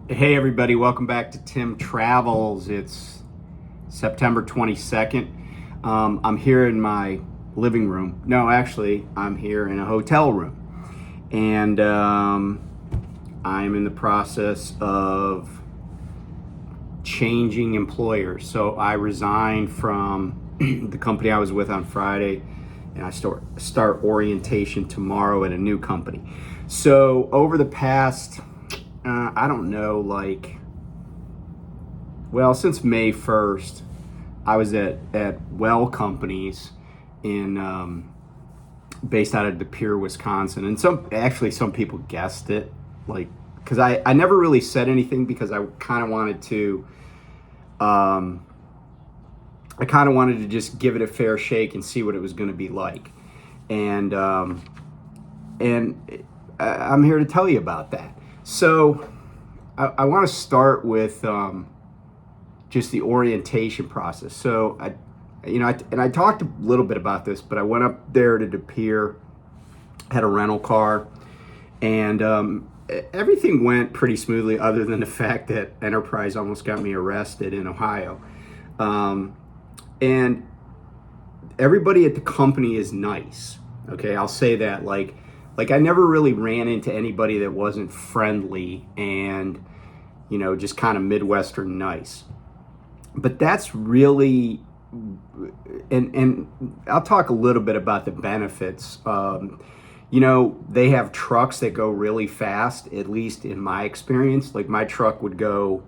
Hey everybody, welcome back to Tim Travels. It's September 22nd. I'm here in my living room. No, actually, I'm here in a hotel room. And I'm in the process of changing employers. So I resigned from the company I was with on Friday, and I start orientation tomorrow at a new company. So over the past I don't know, since May 1st, I was at WEL Companies based out of De Pere, Wisconsin. And some people guessed it, because I never really said anything because I kind of wanted to, just give it a fair shake and see what it was going to be like. And I'm here to tell you about that. So I want to start with just the orientation process. So I talked a little bit about this, but I went up there to De Pere, had a rental car, and everything went pretty smoothly, other than the fact that Enterprise almost got me arrested in Ohio. And everybody at the company is nice. Okay, I'll say that. Like I never really ran into anybody that wasn't friendly and, just kind of Midwestern nice. But that's really, and I'll talk a little bit about the benefits. They have trucks that go really fast, at least in my experience. Like my truck would go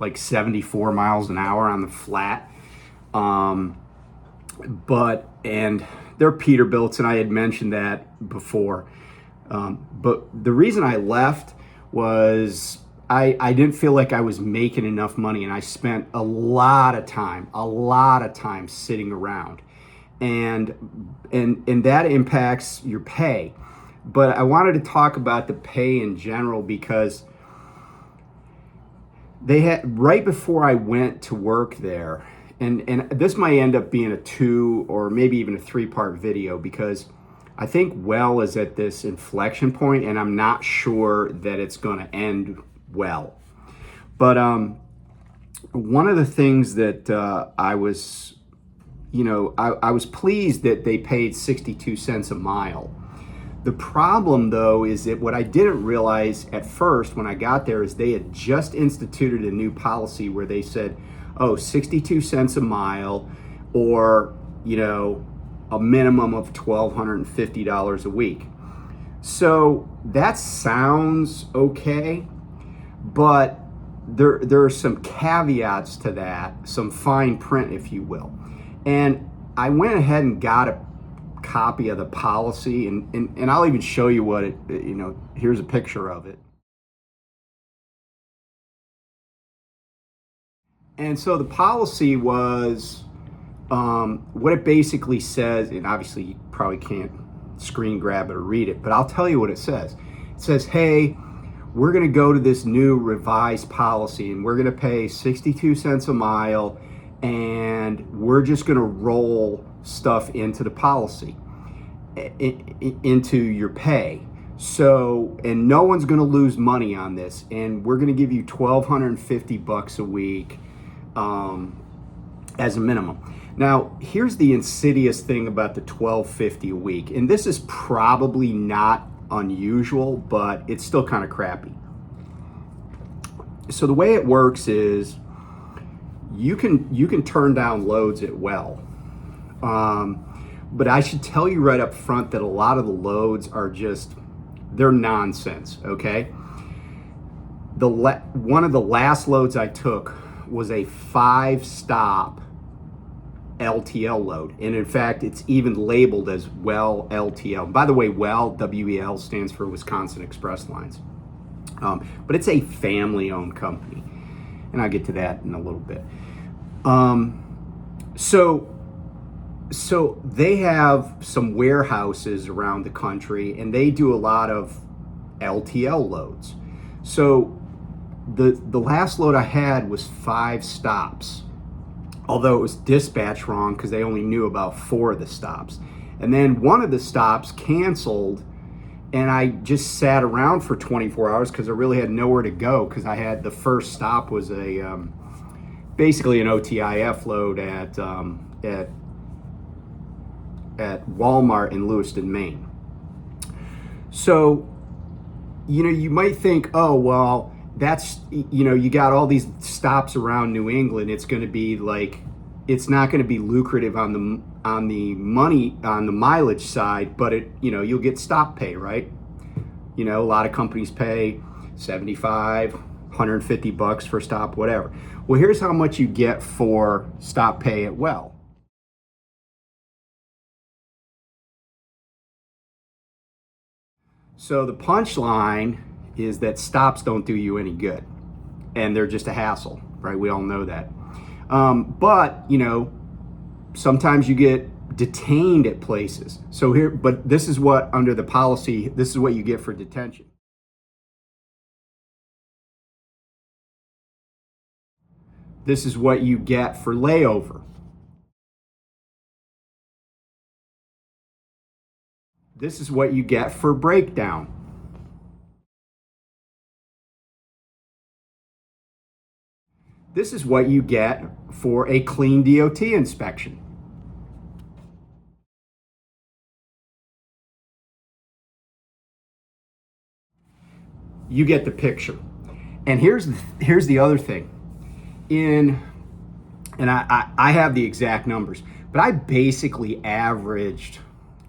like 74 miles an hour on the flat. And they're Peterbilts, and I had mentioned that before. But the reason I left was I didn't feel like I was making enough money, and I spent a lot of time sitting around, and that impacts your pay. But I wanted to talk about the pay in general because they had, right before I went to work there, and this might end up being a 2 or maybe even a 3-part video, because I think WEL is at this inflection point, and I'm not sure that it's going to end well. But one of the things that I was pleased that they paid 62 cents a mile. The problem, though, is that what I didn't realize at first when I got there is they had just instituted a new policy where they said, 62 cents a mile, or, a minimum of $1,250 a week. So that sounds okay, but there are some caveats to that, some fine print, if you will. And I went ahead and got a copy of the policy, and I'll even show you what it, here's a picture of it. And so the policy was, what it basically says, and obviously you probably can't screen grab it or read it, but I'll tell you what it says. It says, hey, we're going to go to this new revised policy, and we're going to pay 62 cents a mile, and we're just going to roll stuff into the policy, into your pay. So, and no one's going to lose money on this, and we're going to give you $1,250 a week as a minimum. Now, here's the insidious thing about the $1,250 a week, and this is probably not unusual, but it's still kind of crappy. So the way it works is you can turn down loads at WEL, but I should tell you right up front that a lot of the loads are they're nonsense. Okay, one of the last loads I took was a 5-stop LTL load, and in fact it's even labeled as WEL LTL. By the way, WEL, WEL, stands for Wisconsin Express Lines, but it's a family-owned company, and I'll get to that in a little bit. So they have some warehouses around the country, and they do a lot of LTL loads. So the last load I had was 5 stops, although it was dispatched wrong because they only knew about 4 of the stops. And then one of the stops canceled, And I just sat around for 24 hours because I really had nowhere to go, because I had, the first stop was a basically an OTIF load at Walmart in Lewiston, Maine. So, you might think, oh, well, that's, you got all these stops around New England. It's going to be like, it's not going to be lucrative on the mileage side, but you'll get stop pay, right? A lot of companies pay $75, $150 for stop, whatever. Well, here's how much you get for stop pay at WEL. So the punchline is that stops don't do you any good, and they're just a hassle, right? We all know that. But sometimes you get detained at places. But this is what, under the policy, this is what you get for detention. This is what you get for layover. This is what you get for breakdown. This is what you get for a clean DOT inspection. You get the picture. And here's the other thing. I have the exact numbers, but I basically averaged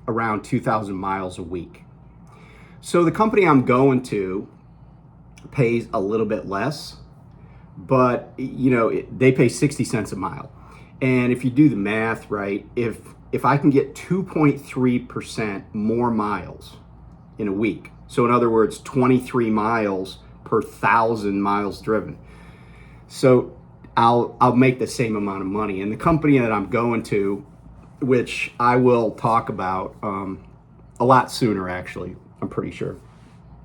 around 2,000 miles a week. So the company I'm going to pays a little bit less, but they pay 60 cents a mile. And if you do the math right, if I can get 2.3% more miles in a week, so in other words, 23 miles per 1,000 miles driven, so I'll make the same amount of money. And the company that I'm going to, which I will talk about a lot sooner, actually, I'm pretty sure,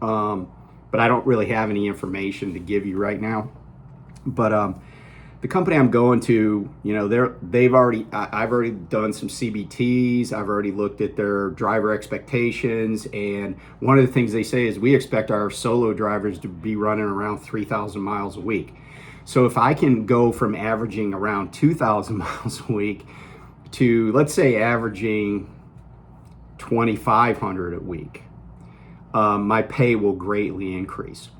but I don't really have any information to give you right now. But the company I'm going to, I've already done some CBTs. I've already looked at their driver expectations, and one of the things they say is we expect our solo drivers to be running around 3,000 miles a week. So if I can go from averaging around 2,000 miles a week to, let's say, averaging 2,500 a week, my pay will greatly increase.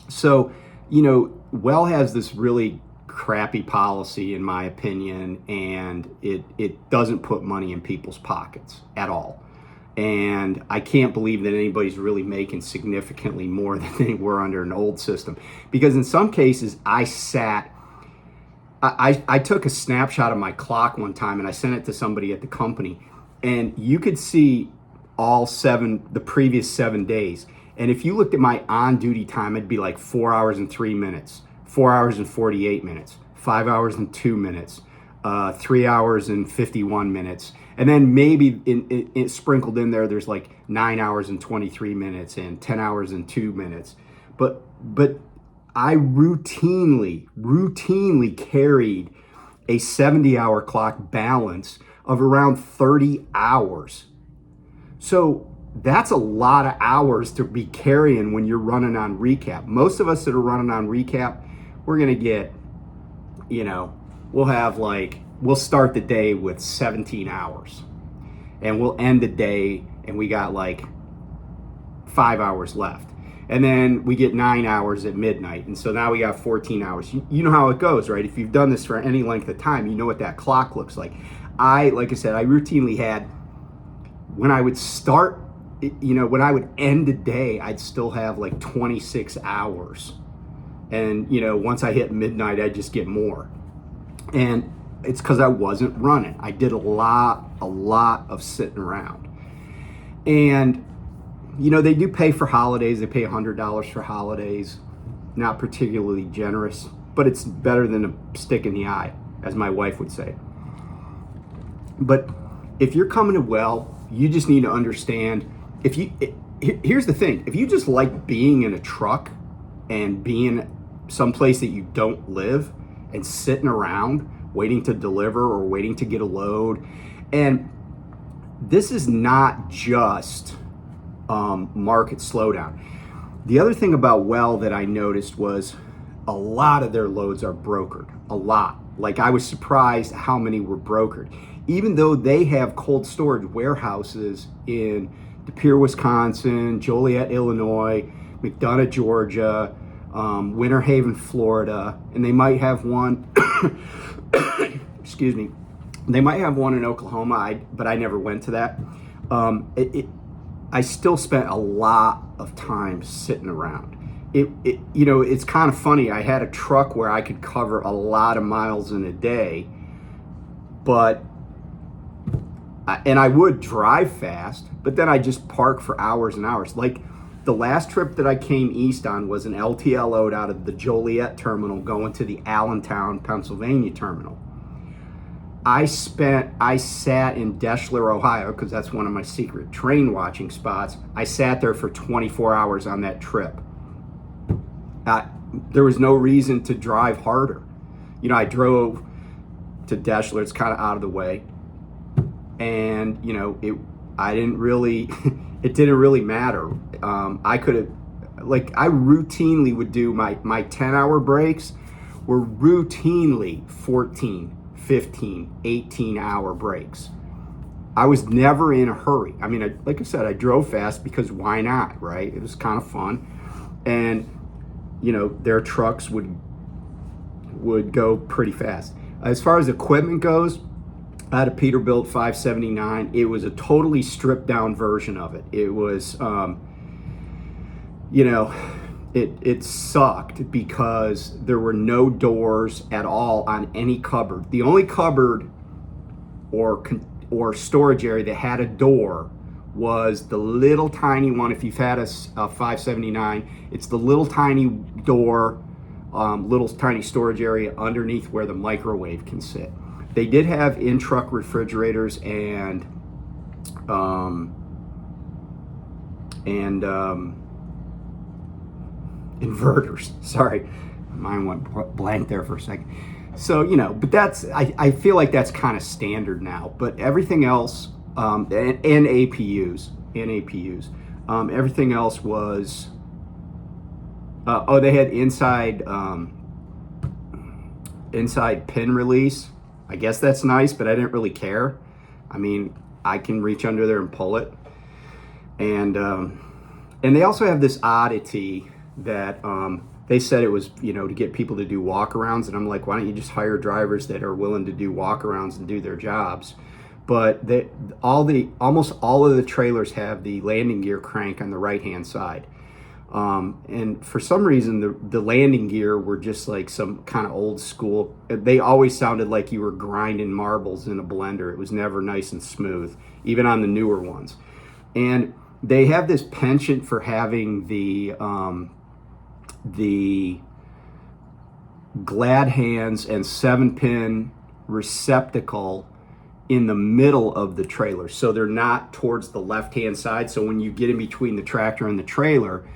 So, WEL has this really crappy policy, in my opinion, and it doesn't put money in people's pockets at all. And I can't believe that anybody's really making significantly more than they were under an old system. Because in some cases, I took a snapshot of my clock one time and I sent it to somebody at the company, and you could see the previous 7 days. And if you looked at my on-duty time, it'd be like 4 hours and 3 minutes, 4 hours and 48 minutes, 5 hours and 2 minutes, 3 hours and 51 minutes. And then maybe it sprinkled in there's like 9 hours and 23 minutes and 10 hours and 2 minutes. But I routinely carried a 70-hour clock balance of around 30 hours. So that's a lot of hours to be carrying when you're running on recap. Most of us that are running on recap, we're going to get, we'll start the day with 17 hours and we'll end the day and we got like 5 hours left. And then we get 9 hours at midnight. And so now we got 14 hours. You know how it goes, right? If you've done this for any length of time, you know what that clock looks like. Like I said, I routinely had, when I would start, when I would end the day, I'd still have like 26 hours. And, once I hit midnight, I'd just get more. And it's because I wasn't running. I did a lot of sitting around. And, they do pay for holidays. They pay $100 for holidays. Not particularly generous, but it's better than a stick in the eye, as my wife would say. But if you're coming to WEL, you just need to understand, here's the thing, if you just like being in a truck and being someplace that you don't live and sitting around waiting to deliver or waiting to get a load, and this is not just market slowdown. The other thing about WEL that I noticed was a lot of their loads are brokered. A lot. Like, I was surprised how many were brokered. Even though they have cold storage warehouses in De Pere, Wisconsin, Joliet, Illinois, McDonough, Georgia, Winter Haven, Florida, and they might have one, excuse me, they might have one in Oklahoma, but I never went to that. I still spent a lot of time sitting around. It's kind of funny. I had a truck where I could cover a lot of miles in a day, and I would drive fast, but then I just park for hours and hours. Like, the last trip that I came east on was an LTL load out of the Joliet terminal going to the Allentown, Pennsylvania terminal. I sat in Deschler, Ohio, because that's one of my secret train watching spots. I sat there for 24 hours on that trip. There was no reason to drive harder. I drove to Deschler, it's kind of out of the way. And, it didn't really matter. I routinely would do my 10-hour breaks were routinely 14, 15, 18-hour breaks. I was never in a hurry. I mean, like I said, I drove fast because why not, right? It was kind of fun. And, their trucks would go pretty fast. As far as equipment goes, I had a Peterbilt 579. It was a totally stripped down version of it. It was, it sucked because there were no doors at all on any cupboard. The only cupboard or storage area that had a door was the little tiny one. If you've had a 579, it's the little tiny door, little tiny storage area underneath where the microwave can sit. They did have in-truck refrigerators and inverters. Sorry, my mind went blank there for a second. So, but that's, I feel like that's kind of standard now. But everything else, and APUs, everything else was, they had inside pin release. I guess that's nice, but I didn't really care. I mean, I can reach under there and pull it. And they also have this oddity that they said it was, to get people to do walkarounds. And I'm like, why don't you just hire drivers that are willing to do walkarounds and do their jobs? But almost all of the trailers have the landing gear crank on the right-hand side. And for some reason, the landing gear were just like some kind of old school. They always sounded like you were grinding marbles in a blender. It was never nice and smooth, even on the newer ones. And they have this penchant for having the glad hands and 7-pin receptacle in the middle of the trailer, so they're not towards the left-hand side. So when you get in between the tractor and the trailer,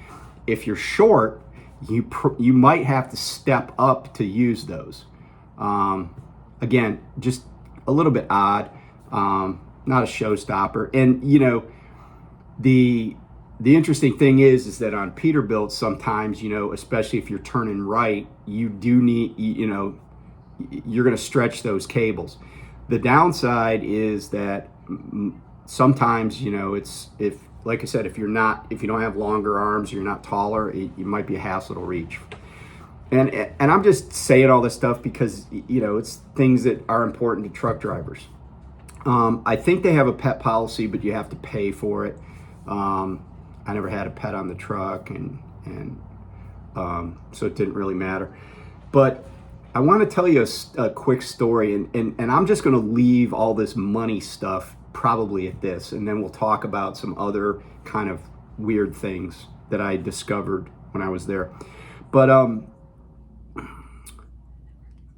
if you're short, you might have to step up to use those. Again, just a little bit odd, not a showstopper. And the interesting thing is that on Peterbilt, sometimes, especially if you're turning right, you do need, you're going to stretch those cables. The downside is that sometimes, like I said, if you don't have longer arms, you're not taller, you might be a hassle to reach. And I'm just saying all this stuff because, it's things that are important to truck drivers. I think they have a pet policy, but you have to pay for it. I never had a pet on the truck, and so it didn't really matter. But I want to tell you a quick story, and I'm just going to leave all this money stuff probably at this, and then we'll talk about some other kind of weird things that I discovered when I was there. But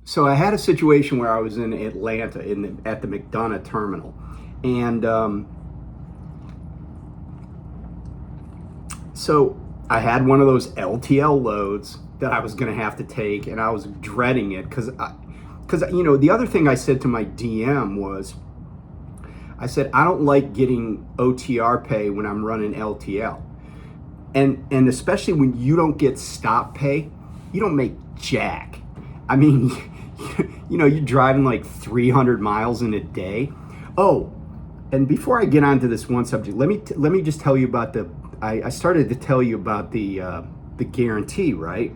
so I had a situation where I was in Atlanta at the McDonough terminal, and so I had one of those LTL loads that I was going to have to take, and I was dreading it because the other thing I said to my DM was, I said, I don't like getting OTR pay when I'm running LTL. And especially when you don't get stop pay, you don't make jack. I mean, you're driving like 300 miles in a day. Oh, and before I get on to this one subject, let me just tell you about I started to tell you about the guarantee, right?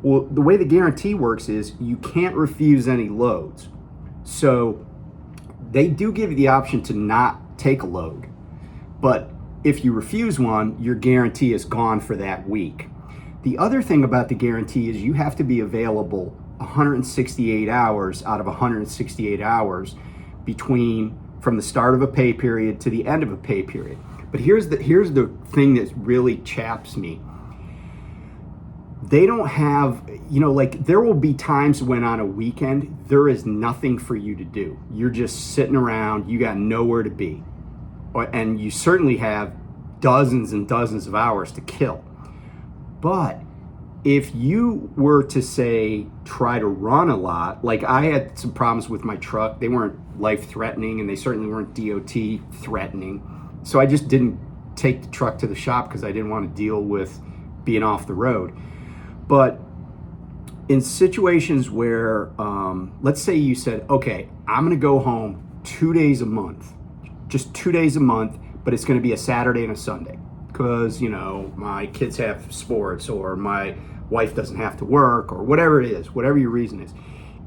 Well, the way the guarantee works is you can't refuse any loads. So they do give you the option to not take a load, but if you refuse one, your guarantee is gone for that week. The other thing about the guarantee is you have to be available 168 hours out of 168 hours from the start of a pay period to the end of a pay period. But here's the thing that really chaps me. They don't have, like there will be times when on a weekend, there is nothing for you to do. You're just sitting around, you got nowhere to be. And you certainly have dozens and dozens of hours to kill. But if you were to say, try to run a lot, like I had some problems with my truck, they weren't life-threatening and they certainly weren't DOT threatening. So I just didn't take the truck to the shop because I didn't want to deal with being off the road. But in situations where, let's say you said, okay, I'm going to go home 2 days a month, just 2 days a month, but it's going to be a Saturday and a Sunday because, my kids have sports or my wife doesn't have to work or whatever it is, whatever your reason is.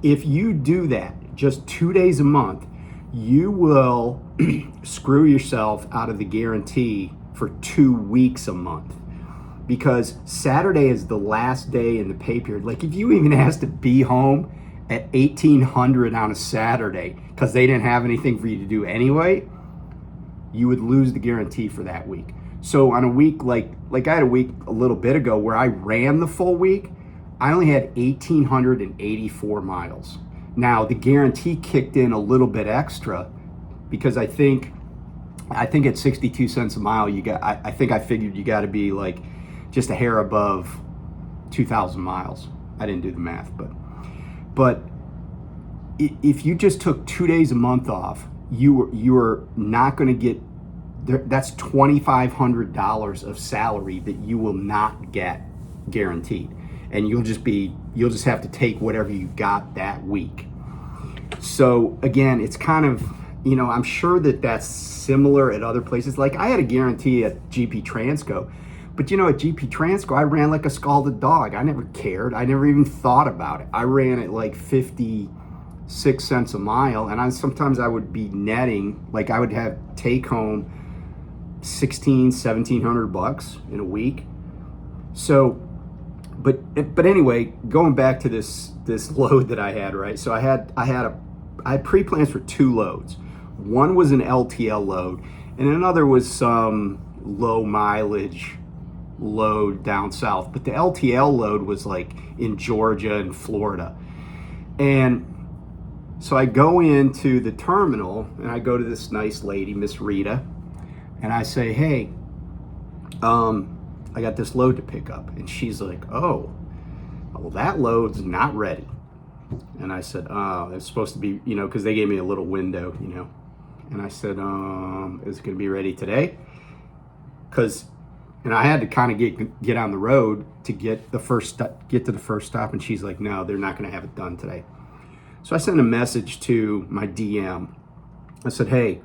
If you do that just 2 days a month, you will screw yourself out of the guarantee for 2 weeks a month. Because Saturday is the last day in the pay period. Like if you even asked to be home at 1800 on a Saturday because they didn't have anything for you to do anyway, you would lose the guarantee for that week. So on a week like I had a week a little bit ago where I ran the full week, I only had 1,884 miles. Now the guarantee kicked in a little bit extra because I think at 62 cents a mile I figured you got to be like just a hair above 2,000 miles. I didn't do the math, but if you just took 2 days a month off, you are not going to get, that's $2,500 of salary that you will not get guaranteed. And you'll just have to take whatever you got that week. So again, it's kind of, I'm sure that that's similar at other places. Like I had a guarantee at GP Transco. But at GP Transco, I ran like a scalded dog. I never cared. I never even thought about it. I ran at like 56 cents a mile, and sometimes I would be netting, like I would have take home $1,700 in a week. So, but anyway, going back to this load that I had, right? So I had pre-plans for 2 loads. One was an LTL load, and another was some low mileage load down south, but the LTL load was like in Georgia and Florida. And so I go into the terminal and I go to this nice lady, Miss Rita, and I say, hey, I got this load to pick up. And she's like, oh, well, that load's not ready. And I said, oh, it's supposed to be, because they gave me a little window, And I said, is it going to be ready today? And I had to kind of get on the road to get to the first stop. And she's like, no, they're not going to have it done today. So I sent a message to my DM. I said, hey,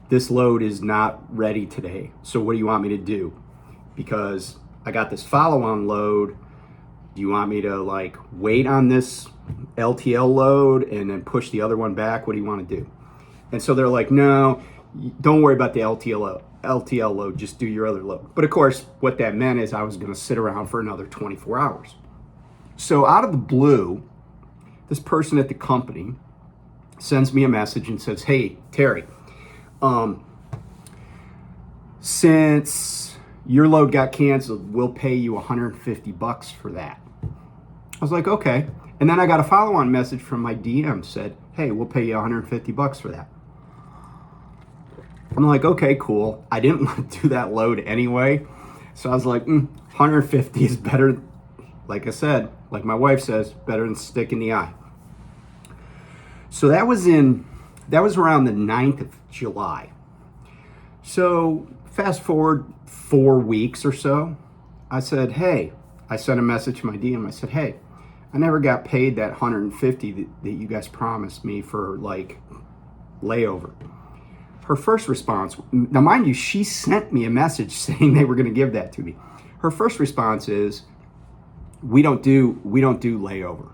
this load is not ready today. So what do you want me to do? Because I got this follow-on load. Do you want me to wait on this LTL load and then push the other one back? What do you want to do? And so they're like, no, don't worry about the LTL load, just do your other load. But of course, what that meant is I was going to sit around for another 24 hours. So out of the blue, this person at the company sends me a message and says, hey, Terry, since your load got canceled, we'll pay you $150 for that. I was like, okay. And then I got a follow-on message from my DM said, hey, we'll pay you $150 for that. I'm like, okay, cool. I didn't want to do that load anyway. So I was like, 150 is better. Like I said, like my wife says, better than stick in the eye. So that was in That was around the 9th of July. So fast forward 4 weeks or so, I said, hey, I sent a message to my DM. I said, hey, I never got paid that 150 that you guys promised me for like layover. Her first response, now mind you, she sent me a message saying they were going to give that to me. Her first response is, we don't do layover.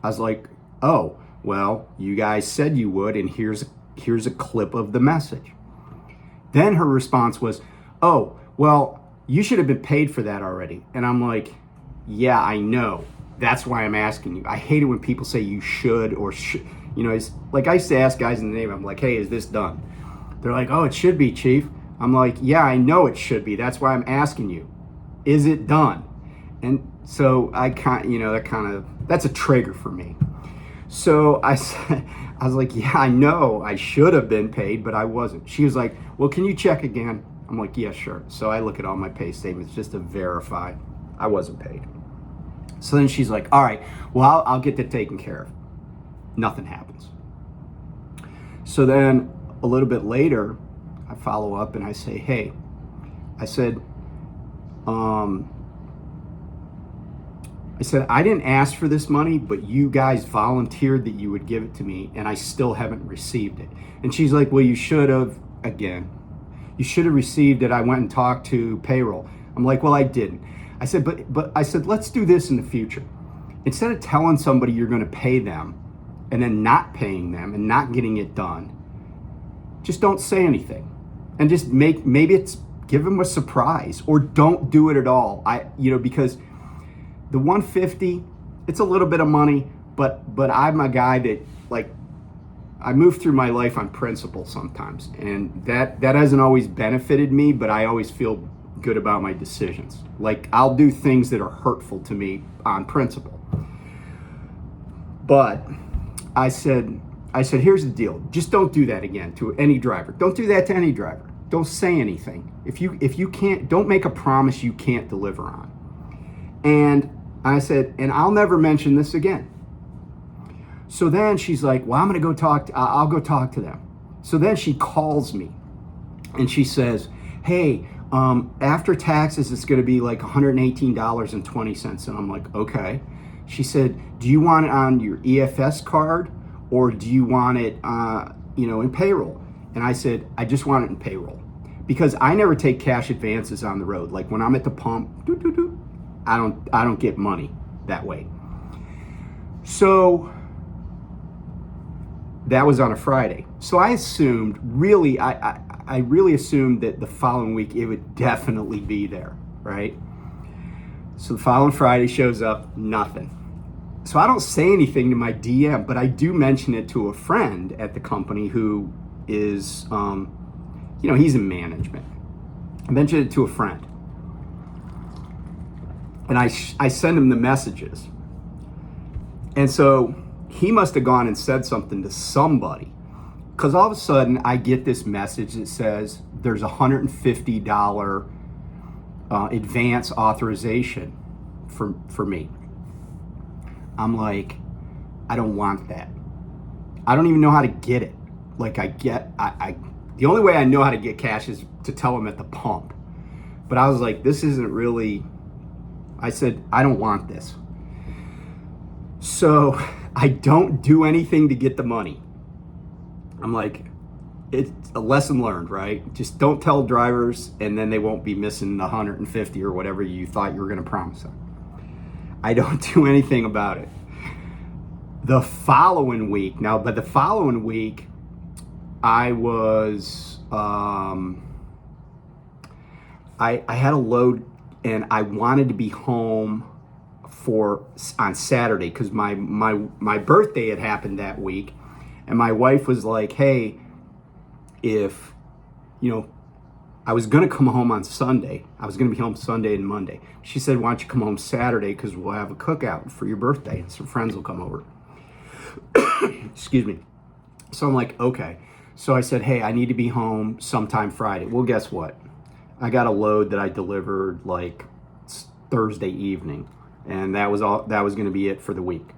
I was like, oh, well, you guys said you would, and here's a clip of the message. Then her response was, oh, well, you should have been paid for that already. And I'm like, yeah, I know. That's why I'm asking you. I hate it when people say you should or it's like I used to ask guys in the Navy, I'm like, hey, is this done? They're like, oh, it should be, Chief. I'm like, yeah, I know it should be. That's why I'm asking you. Is it done? And so that's a trigger for me. So I was like, yeah, I know I should have been paid, but I wasn't. She was like, well, can you check again? I'm like, yeah, sure. So I look at all my pay statements just to verify I wasn't paid. So then she's like, all right, well, I'll get that taken care of. Nothing happens. So then a little bit later, I follow up and I say, hey, I said, I didn't ask for this money, but you guys volunteered that you would give it to me, and I still haven't received it. And she's like, well, you should have, again, you should have received it. I went and talked to Payroll. I'm like, well, I didn't. I said, but I said, let's do this in the future. Instead of telling somebody you're going to pay them and then not paying them and not getting it done, just don't say anything. And just give them a surprise, or don't do it at all. Because the 150, it's a little bit of money, but I'm a guy that, like, I move through my life on principle sometimes, and that hasn't always benefited me, but I always feel good about my decisions. Like, I'll do things that are hurtful to me on principle. But I said, here's the deal. Just don't do that again to any driver. Don't do that to any driver. Don't say anything. If you can't, don't make a promise you can't deliver on. And I said, and I'll never mention this again. So then she's like, well, I'll go talk to them. So then she calls me and she says, hey, after taxes, it's going to be like $118.20. And I'm like, okay. She said, do you want it on your EFS card, or do you want it, in payroll? And I said, I just want it in payroll, because I never take cash advances on the road. Like when I'm at the pump, I don't get money that way. So that was on a Friday. So I assumed, I really assumed that the following week it would definitely be there, right? So the following Friday shows up, nothing. So I don't say anything to my DM, but I do mention it to a friend at the company who is, he's in management. I mentioned it to a friend. And I send him the messages. And so he must have gone and said something to somebody, because all of a sudden I get this message that says there's $150 advance authorization for me. I'm like, I don't want that. I don't even know how to get it. Like the only way I know how to get cash is to tell them at the pump. But I was like, this isn't really, I said, I don't want this. So I don't do anything to get the money. I'm like, it's a lesson learned, right? Just don't tell drivers, and then they won't be missing the 150 or whatever you thought you were going to promise them. I don't do anything about it. The following week, I was, I had a load, and I wanted to be home on Saturday, because my birthday had happened that week, and my wife was like, hey, if I was going to come home on Sunday. I was going to be home Sunday and Monday. She said, why don't you come home Saturday, because we'll have a cookout for your birthday and some friends will come over. Excuse me. So I'm like, okay. So I said, hey, I need to be home sometime Friday. Well, guess what? I got a load that I delivered like Thursday evening, and that was going to be it for the week.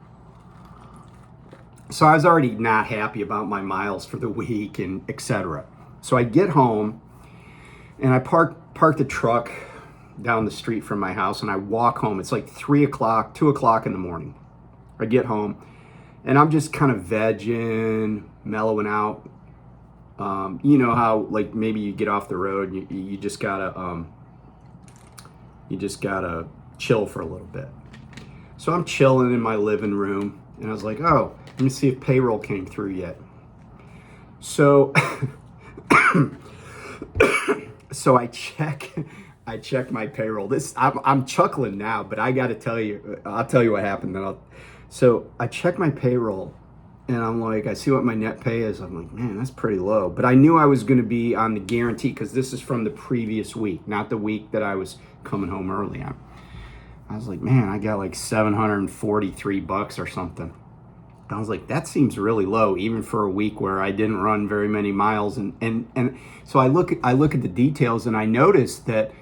So I was already not happy about my miles for the week and etc. So I get home and I park the truck down the street from my house and I walk home. It's like 3 o'clock, 2 o'clock in the morning. I get home and I'm just kind of vegging, mellowing out. You know how like maybe you get off the road and you just gotta chill for a little bit. So I'm chilling in my living room and I was like, oh, let me see if payroll came through yet. So so I check my payroll. I'm chuckling now, but I got to tell you, I'll tell you what happened. So I check my payroll, and I'm like, I see what my net pay is. I'm like, man, that's pretty low. But I knew I was going to be on the guarantee because this is from the previous week, not the week that I was coming home early on. I was like, man, I got like $743 or something. I was like, that seems really low, even for a week where I didn't run very many miles. And so I look at the details and I notice that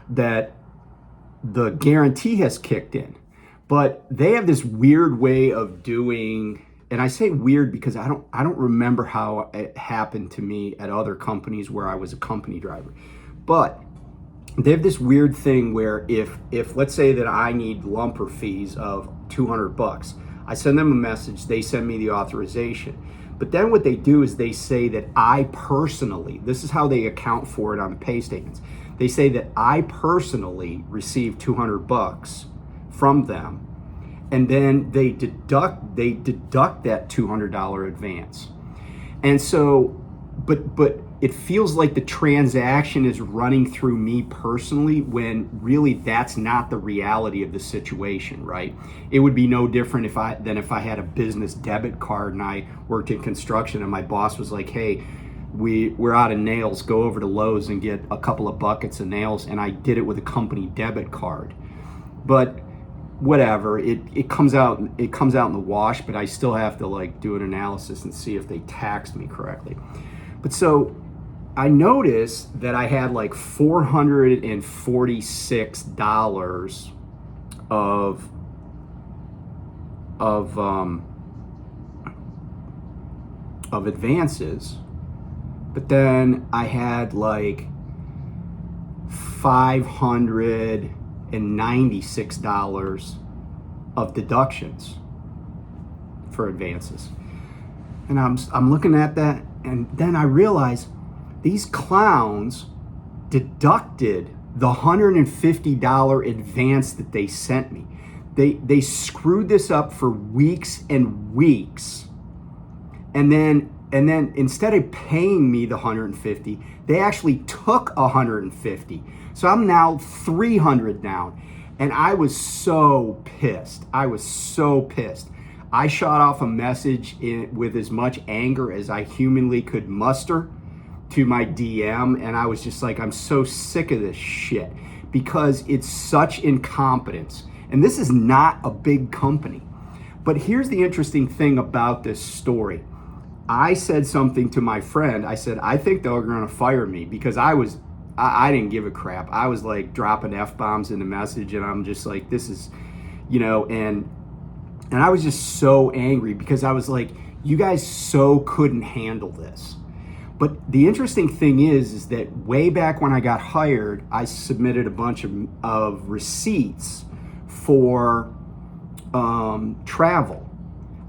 the guarantee has kicked in. But they have this weird way of doing, and I say weird because I don't remember how it happened to me at other companies where I was a company driver. But they have this weird thing where if let's say that I need lumper fees of $200, I send them a message, they send me the authorization. But then what they do is they say that I personally, this is how they account for it on the pay statements. They say that I personally received $200 from them, and then they deduct that $200 advance. And so, but it feels like the transaction is running through me personally when really that's not the reality of the situation, right? It would be no different than if I had a business debit card and I worked in construction and my boss was like, hey, we're out of nails, go over to Lowe's and get a couple of buckets of nails, and I did it with a company debit card. But whatever, it comes out in the wash, but I still have to like do an analysis and see if they taxed me correctly. But so I noticed that I had like $446 of advances, but then I had like $596 of deductions for advances. And I'm looking at that, and then I realize these clowns deducted the $150 advance that they sent me. They screwed this up for weeks and weeks. And then instead of paying me the $150, they actually took $150. So I'm now $300 down. And I was so pissed. I shot off a message with as much anger as I humanly could muster to my DM, and I was just like, I'm so sick of this shit because it's such incompetence. And this is not a big company. But here's the interesting thing about this story. I said something to my friend. I said, I think they're going to fire me, because I didn't give a crap. I was like dropping F-bombs in the message, and I'm just like, this is, and I was just so angry because I was like, you guys so couldn't handle this. But the interesting thing is that way back when I got hired, I submitted a bunch of receipts for travel.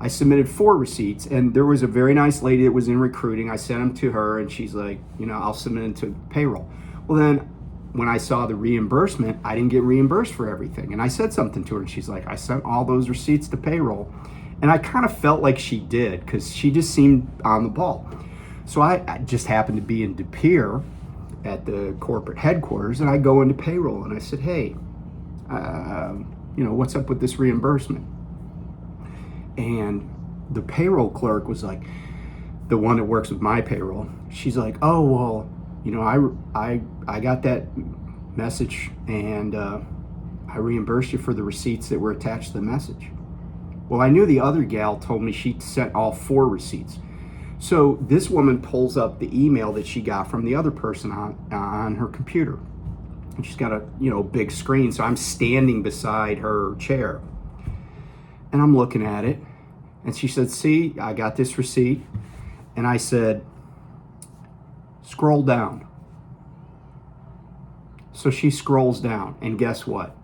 I submitted 4 receipts, and there was a very nice lady that was in recruiting. I sent them to her, and she's like, I'll submit them to payroll. Well, then when I saw the reimbursement, I didn't get reimbursed for everything. And I said something to her, and she's like, I sent all those receipts to payroll. And I kind of felt like she did, because she just seemed on the ball. So I just happened to be in De Pere at the corporate headquarters, and I go into payroll, and I said, hey, what's up with this reimbursement? And the payroll clerk was like, the one that works with my payroll, she's like, oh, well, I got that message, and I reimbursed you for the receipts that were attached to the message. Well, I knew the other gal told me she sent all 4 receipts. So this woman pulls up the email that she got from the other person on her computer. And she's got a big screen, so I'm standing beside her chair. And I'm looking at it, And she said, see, I got this receipt. And I said, scroll down. So she scrolls down, and guess what?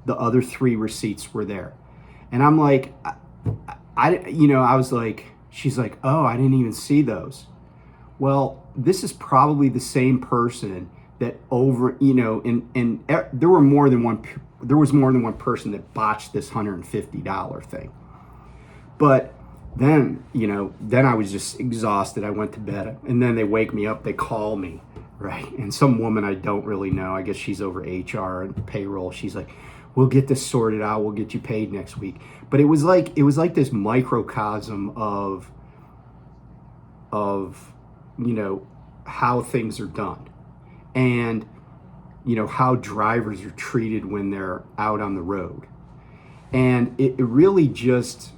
The other 3 receipts were there. And I'm like, I was like, she's like, oh, I didn't even see those. Well, this is probably the same person that there was more than one person that botched this $150 thing. But then I was just exhausted. I went to bed, and then they wake me up, they call me, right? And some woman I don't really know, I guess she's over HR and payroll. She's like, we'll get this sorted out. We'll get you paid next week. But it was like this microcosm of how things are done, and how drivers are treated when they're out on the road. And it really just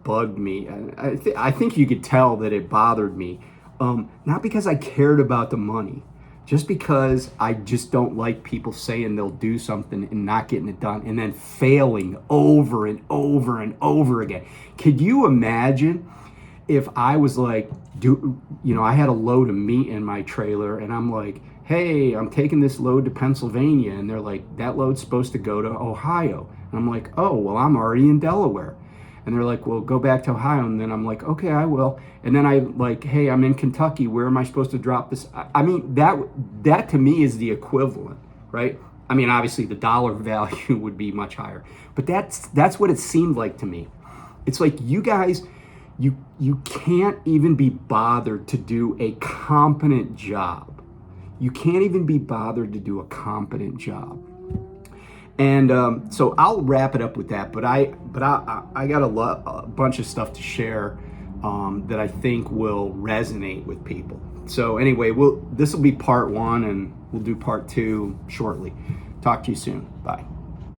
bugged me. And I think you could tell that it bothered me, not because I cared about the money, just because I just don't like people saying they'll do something and not getting it done, and then failing over and over and over again. Could you imagine if I was like, I had a load of meat in my trailer, and I'm like, hey, I'm taking this load to Pennsylvania, and they're like, that load's supposed to go to Ohio. And I'm like, oh, well, I'm already in Delaware. And they're like, well, go back to Ohio. And then I'm like, okay, I will. And then I like, hey, I'm in Kentucky. Where am I supposed to drop this? I mean, that to me is the equivalent, right? I mean, obviously the dollar value would be much higher, but that's what it seemed like to me. It's like, you guys, you can't even be bothered to do a competent job. You can't even be bothered to do a competent job. And so I'll wrap it up with that. But I got a bunch of stuff to share that I think will resonate with people. So anyway, this will be part 1, and we'll do part 2 shortly. Talk to you soon. Bye.